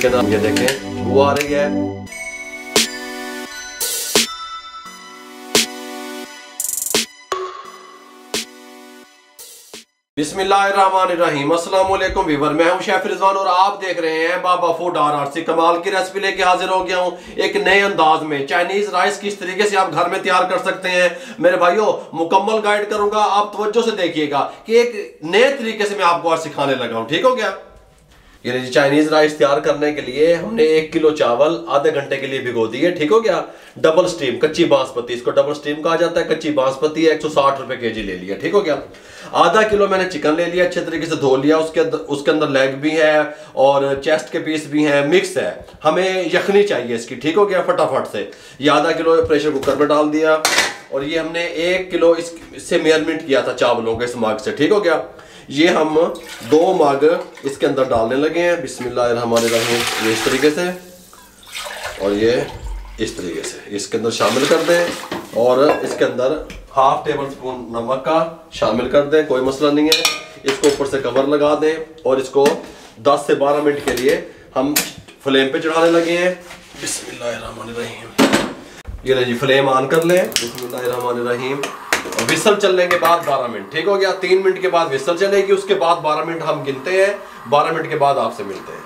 Chicken, ये देखें वो आ रही है। बिस्मिल्लाहिर्रहमानिर्रहीम, अस्सलाम वालेकुम व्यूअर, मैं हूं शेफ रिजवान और आप देख रहे हैं बाबा फूड RRC। कमाल की रेसिपी लेके हाजिर हो गया हूं एक नए अंदाज में। चाइनीज राइस किस तरीके से आप घर में तैयार कर सकते हैं मेरे भाइयों, मुकम्मल गाइड करूंगा। आप तवज्जो से देखिएगा कि एक नए तरीके से मैं आपको आज सिखाने लगा हूं, ठीक हो गया। ये जी चाइनीज राइस तैयार करने के लिए हमने 1 किलो चावल आधे घंटे के लिए भिगो दिए, ठीक हो गया। डबल स्टीम कच्ची बासमती, इसको डबल स्टीम कहा जाता है। कच्ची बासमती है 160 रुपए केजी ले लिया, ठीक हो गया। आधा किलो मैंने चिकन ले लिया, अच्छे तरीके से धो लिया। उसके अंदर लेग भी है और चेस्ट के पीस भी हैं, मिक्स है। हमें यखनी चाहिए इसकी, ठीक हो गया। फटाफट से ये आधा किलो प्रेशर कुकर में डाल दिया और ये हमने 1 किलो इससे मेजरमेंट किया था चावलों के, इस मग से, ठीक हो गया। ये हम 2 मग इसके अंदर डालने लगे हैं। बिस्मिल्लाहिर्रहमानिर्रहीम, ये इस तरीके से और ये इस तरीके से इसके अंदर शामिल कर दें और इसके अंदर 1/2 टेबल स्पून नमक का शामिल कर दें, कोई मसला नहीं है। इसको ऊपर से कवर लगा दें और इसको 10 से 12 मिनट के लिए हम फ्लेम पे चढ़ाने लगे हैं। बिस्मिल्लाहिर्रहमानिर्रहीम, ये ले जी फ्लेम ऑन कर लें। बिस्मिल्लाहिर्रहमानिर्रहीम, विसल चलने के बाद 12 मिनट, ठीक हो गया। 3 मिनट के बाद विसल चलेगी, उसके बाद 12 मिनट हम गिनते हैं। 12 मिनट के बाद आपसे मिलते हैं।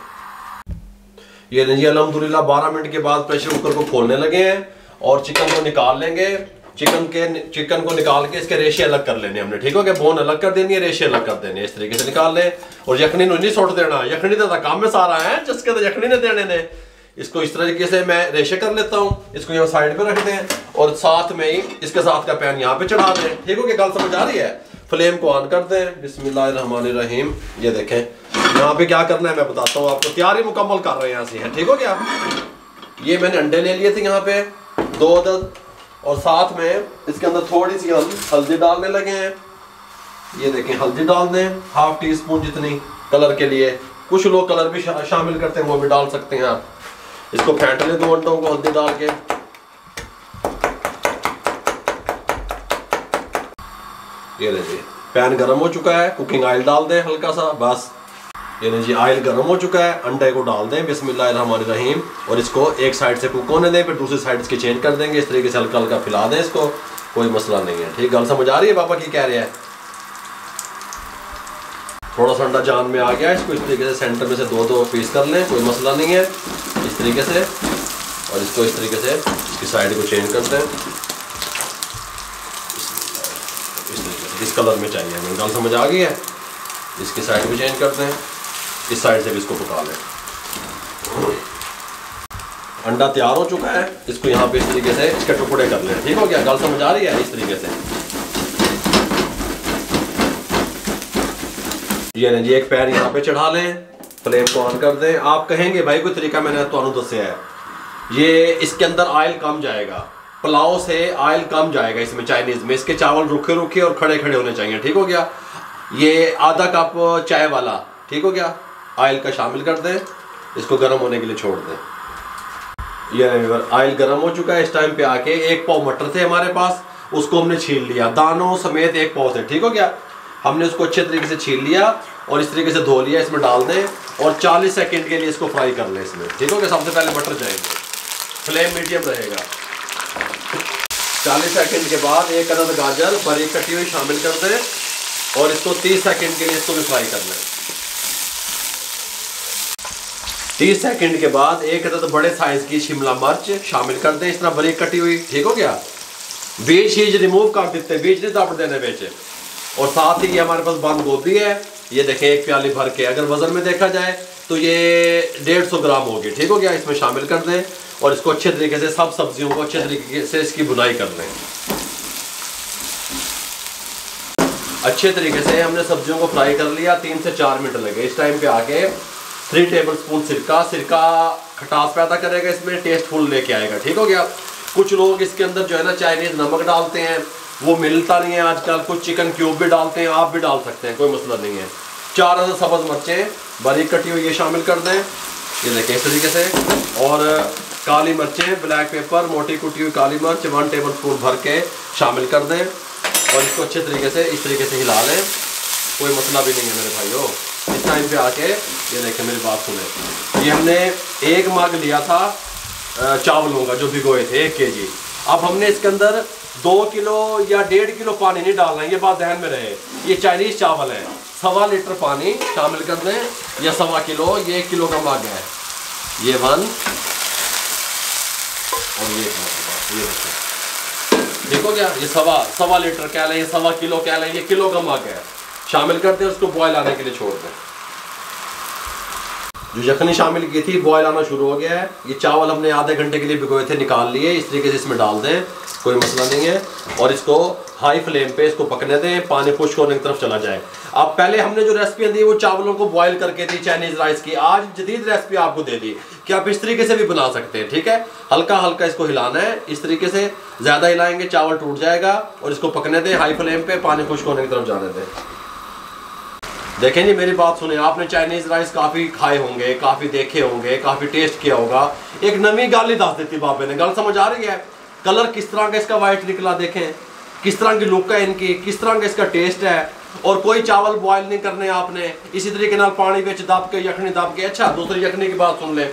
ये जी अल्हम्दुलिल्लाह 12 मिनट के बाद प्रेशर कुकर को खोलने लगे हैं और चिकन को निकाल लेंगे। चिकन को निकाल के इसके रेशे अलग कर लेने हमने, ठीक हो गया। बोन अलग कर देनी है, रेशे अलग कर देने, इस तरीके से निकाल लें। और यखनी नहीं सुट देना, यखनी तो काम में सारा है जिसके तो यखनी ने देने ने। इसको इस तरीके से मैं रेशे कर लेता हूँ। इसको यहाँ साइड पे रख दें और साथ में ही इसके साथ का पैन यहाँ पे चढ़ा दें, ठीक हो गया। गल समझ आ रही है। फ्लेम को ऑन कर दें। बिस्मिल्लाहिर्रहमानिर्रहीम, ये देखें यहाँ पे क्या करना है मैं बताता हूँ आपको। तैयारी मुकम्मल कर रहे हैं यहाँ से, है, ठीक हो गया। ये मैंने अंडे ले लिए थे यहाँ पे 2 अदद और साथ में इसके अंदर थोड़ी सी हम हल्दी डालने लगे हैं। ये देखें हल्दी डाल दें 1/2 टीस्पून जितनी, कलर के लिए। कुछ लोग कलर भी शामिल करते हैं, वो भी डाल सकते हैं आप। इसको फेंट लें 2 अंडों को हल्दी डाल के। ये लीजिए पैन गरम हो चुका है, कुकिंग ऑयल डाल दें हल्का सा, बस। ये लीजिए ऑयल गरम हो चुका है, अंडे को डाल दें। बिस्मिल्लाहिर्रहमानिर्रहीम, और इसको एक साइड से कुक होने दें, फिर दूसरी साइड इसकी चेंज कर देंगे। इस तरीके से हल्का हल्का फैला दें इसको, कोई मसला नहीं है, ठीक। गल समझ आ रही है पापा की कह रहे हैं। थोड़ा सा अंडा जान में आ गया, इसको इस तरीके से सेंटर में से 2-2 पीस कर लें, कोई मसला नहीं है, इस तरीके से। और इसको इस तरीके से इसकी साइड को चेंज करते हैं, इस तरीके से, इस कलर में चाहिए हमें। गल समझ आ गई है। इसकी साइड भी चेंज करते हैं, इस साइड से भी इसको पका लें। अंडा तैयार हो चुका है, इसको यहाँ पे इस तरीके से इसके टुकड़े कर लें, ठीक हो गया। गल समझ आ रही है, इस तरीके से। ये जी एक पैन यहाँ पे चढ़ा लें, फ्लेम को ऑन कर दें। आप कहेंगे भाई कोई तरीका मैंने तो दस्या है, ये इसके अंदर ऑयल कम जाएगा, पुलाव से ऑयल कम जाएगा इसमें। चाइनीज में इसके चावल रुखे रुखे और खड़े खड़े होने चाहिए, ठीक हो गया। ये आधा कप चाय वाला, ठीक हो गया, ऑयल का शामिल कर दें। इसको गर्म होने के लिए छोड़ दें। ये ऑयल गर्म हो चुका है। इस टाइम पे आके 1 पाव मटर थे हमारे पास, उसको हमने छील लिया, दानों समेत 1 पाव से, ठीक हो गया। हमने उसको अच्छे तरीके से छील लिया और इस तरीके से धो लिया। इसमें डाल दें और 40 सेकंड के लिए इसको फ्राई कर लें इसमें, ठीक हो गया। सबसे पहले मटर जाएंगे, फ्लेम मीडियम रहेगा। 40 सेकंड के बाद 1 अदद गाजर बारीक कटी हुई शामिल कर दें और इसको 30 सेकंड के लिए इसको भी फ्राई कर लें। 30 सेकंड के बाद 1 अदद बड़े साइज की शिमला मिर्च शामिल कर दें, इस तरह बारीक कटी हुई, ठीक हो गया। बीज शीज रिमूव कर देते, बीज नहीं दाप देने बेचे। और साथ ही ये हमारे पास बंद गोभी है, ये देखें 1 प्याली भर के। अगर वजन में देखा जाए तो ये 150 ग्राम होगी, ठीक हो गया। इसमें शामिल कर दें और इसको अच्छे तरीके से सब सब्जियों को अच्छे तरीके से इसकी बुनाई कर लें। अच्छे तरीके से हमने सब्जियों को फ्राई कर लिया, 3 से 4 मिनट लगे। इस टाइम पे आके 3 टेबल स्पून सिरका खटास पैदा करेगा, इसमें टेस्टफुल लेके आएगा, ठीक हो गया। कुछ लोग इसके अंदर जो है ना चाइनीज नमक डालते हैं, वो मिलता नहीं है आजकल। कुछ चिकन क्यूब भी डालते हैं, आप भी डाल सकते हैं, कोई मसला नहीं है। 4 अदद सब्ज़ मिर्चें बारीक कटी हुई ये शामिल कर दें, ये देखें इस तरीके से। और काली मिर्चें, ब्लैक पेपर, मोटी कुटी हुई काली मिर्च 1 टेबल स्पून भर के शामिल कर दें और इसको अच्छे तरीके से इस तरीके से हिला लें, कोई मसला भी नहीं है मेरे भाइयों। इस टाइम पे आके ये देखें, मेरी बात सुने, ये हमने 1 मग लिया था चावलों का जो भिगोए थे 1 kg। अब हमने इसके अंदर 2 किलो या 1.5 किलो पानी नहीं डालना है, ये बात ध्यान में रहे। ये चाइनीज चावल है, 1.25 लीटर पानी शामिल कर दें, या 1.25 किलो, ये 1 किलो का मग है, ये 1 और ये देखो क्या, ये 1.25 लीटर कह लें, ये 1.25 किलो कह लें, ये किलो का मग है, शामिल करते हैं, उसको बॉयल आने के लिए छोड़ दें। जो यखनी शामिल की थी बॉयल आना शुरू हो गया है। ये चावल हमने आधे घंटे के लिए भिगोए थे, निकाल लिए, इस तरीके से इसमें डाल दें, कोई मसला नहीं है। और इसको हाई फ्लेम पे इसको पकने दें, पानी खुश्क होने की तरफ चला जाए। अब पहले हमने जो रेसिपी दी वो चावलों को बॉयल करके दी चाइनीज राइस की, आज जदीद रेसिपी आपको दे दी कि आप इस तरीके से भी बना सकते हैं। ठीक है, हल्का हल्का इसको हिलाना है, इस तरीके से, ज़्यादा हिलाएंगे चावल टूट जाएगा। और इसको पकने दें हाई फ्लेम पे, पानी खुश्क होने की तरफ जाने दें। देखें जी, मेरी बात सुने, आपने चाइनीज राइस काफ़ी खाए होंगे, काफ़ी देखे होंगे, काफ़ी टेस्ट किया होगा। एक नवी गाल ही दस देती बाबे ने, गल समझ आ रही है? कलर किस तरह का इसका वाइट निकला, देखें किस तरह की लुक है इनकी, किस तरह का इसका टेस्ट है। और कोई चावल बॉयल नहीं करने आपने, इसी तरीके नाल पानी बिच दब के, यखनी दब के। अच्छा, दूसरी यखनी की बात सुन लें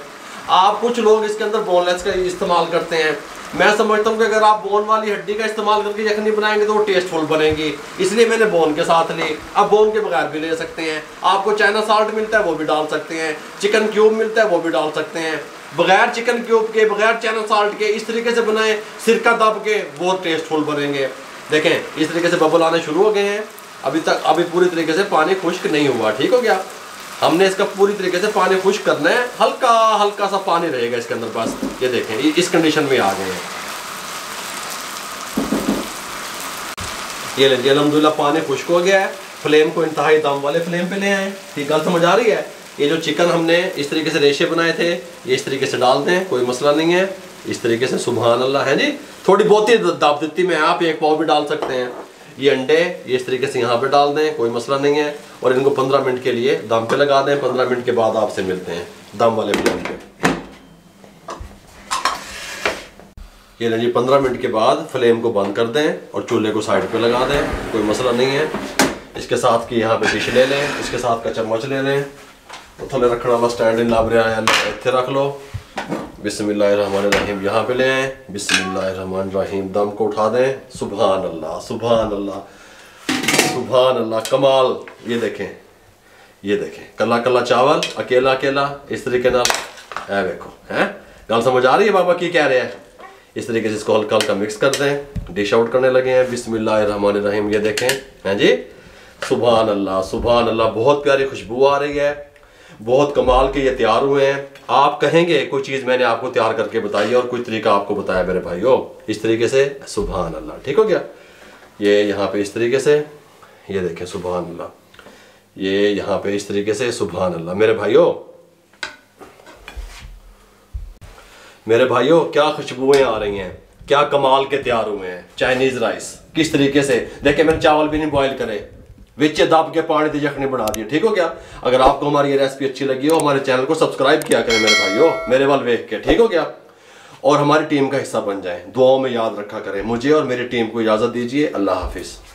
आप, कुछ लोग इसके अंदर बोनलेस का इस्तेमाल करते हैं। मैं समझता हूँ कि अगर आप बोन वाली हड्डी का इस्तेमाल करके यखनी बनाएंगे तो वो टेस्टफुल बनेगी, इसलिए मैंने बोन के साथ ली। अब बोन के बगैर भी ले सकते हैं, आपको चाइना साल्ट मिलता है वो भी डाल सकते हैं, चिकन क्यूब मिलता है वो भी डाल सकते हैं। बगैर चिकन क्यूब के, बगैर चाइना साल्ट के इस तरीके से बनाएं, सिरका दब के, बहुत टेस्टफुल बनेंगे। देखें इस तरीके से बबल आने शुरू हो गए हैं। अभी पूरी तरीके से पानी खुश्क नहीं हुआ, ठीक हो गया। हमने इसका पूरी तरीके से पानी खुश्क करना है, हल्का हल्का सा पानी रहेगा इसके अंदर बस। ये देखें इस कंडीशन में आ गए हैं। ये लेंगे, अल्हम्दुलिल्लाह पानी खुश्क हो गया है। फ्लेम को इंतहाई दम वाले फ्लेम पे ले आए। ठीक, गल समझ आ रही है? ये जो चिकन हमने इस तरीके से रेशे बनाए थे, ये इस तरीके से डाल दें, कोई मसला नहीं है। इस तरीके से, सुभान अल्लाह है जी। थोड़ी बहुत ही दाब देती में, आप 1 पाव भी डाल सकते हैं। ये अंडे ये इस तरीके से यहाँ पे डाल दें, कोई मसला नहीं है। और इनको 15 मिनट के लिए दम पे लगा दें। 15 मिनट के बाद आपसे मिलते हैं दम वाले फ्लेम पे। ये लें जी, 15 मिनट के बाद फ्लेम को बंद कर दें और चूल्हे को साइड पे लगा दें, कोई मसला नहीं है। इसके साथ की यहाँ पे डिश ले लें, इसके साथ का चम्मच ले लें, थले रखने वाला स्टैंड लाभ रहा है, इतने रख लो। बिस्मिल्लाहिर्रहमानिर्रहीम यहाँ पे ले आए, बिस्मिल्लाहिर्रहमानिर्रहीम, दम को उठा दें। सुभान अल्लाह, सुभान अल्लाह, सुभान अल्लाह, कमाल। ये देखें कला कला चावल, अकेला अकेला इस तरीके ना, है देखो, है गल समझ आ रही है बाबा की कह रहे हैं? इस तरीके से इसको हल्का हल्का मिक्स कर दें। डिश आउट करने लगे हैं, बिस्मिल्लाहिर्रहमानिर्रहीम। ये देखें, हैं जी, सुभान अल्लाह, सुभान अल्लाह, बहुत प्यारी खुशबू आ रही है, बहुत कमाल के ये तैयार हुए हैं। आप कहेंगे कोई चीज़ मैंने आपको तैयार करके बताई और कोई तरीका आपको बताया मेरे भाइयों, इस तरीके से, सुभान अल्लाह। ठीक हो गया? ये यहाँ पे इस तरीके से, ये देखें, सुभान अल्लाह, ये यहाँ पे इस तरीके से, सुभान अल्लाह। मेरे भाइयों क्या खुशबुएं आ रही हैं, क्या कमाल के तैयार हुए हैं चाइनीज राइस। किस तरीके से देखें, मैंने चावल भी नहीं बॉयल करे, विच दाब के पानी दी यखनी बना दिए। ठीक हो गया? अगर आपको हमारी ये रेसिपी अच्छी लगी हो, हमारे चैनल को सब्सक्राइब किया करें मेरे भाइयों, मेरे वाल देख के। ठीक हो गया? और हमारी टीम का हिस्सा बन जाएं, दुआओं में याद रखा करें। मुझे और मेरी टीम को इजाज़त दीजिए। अल्लाह हाफिज़।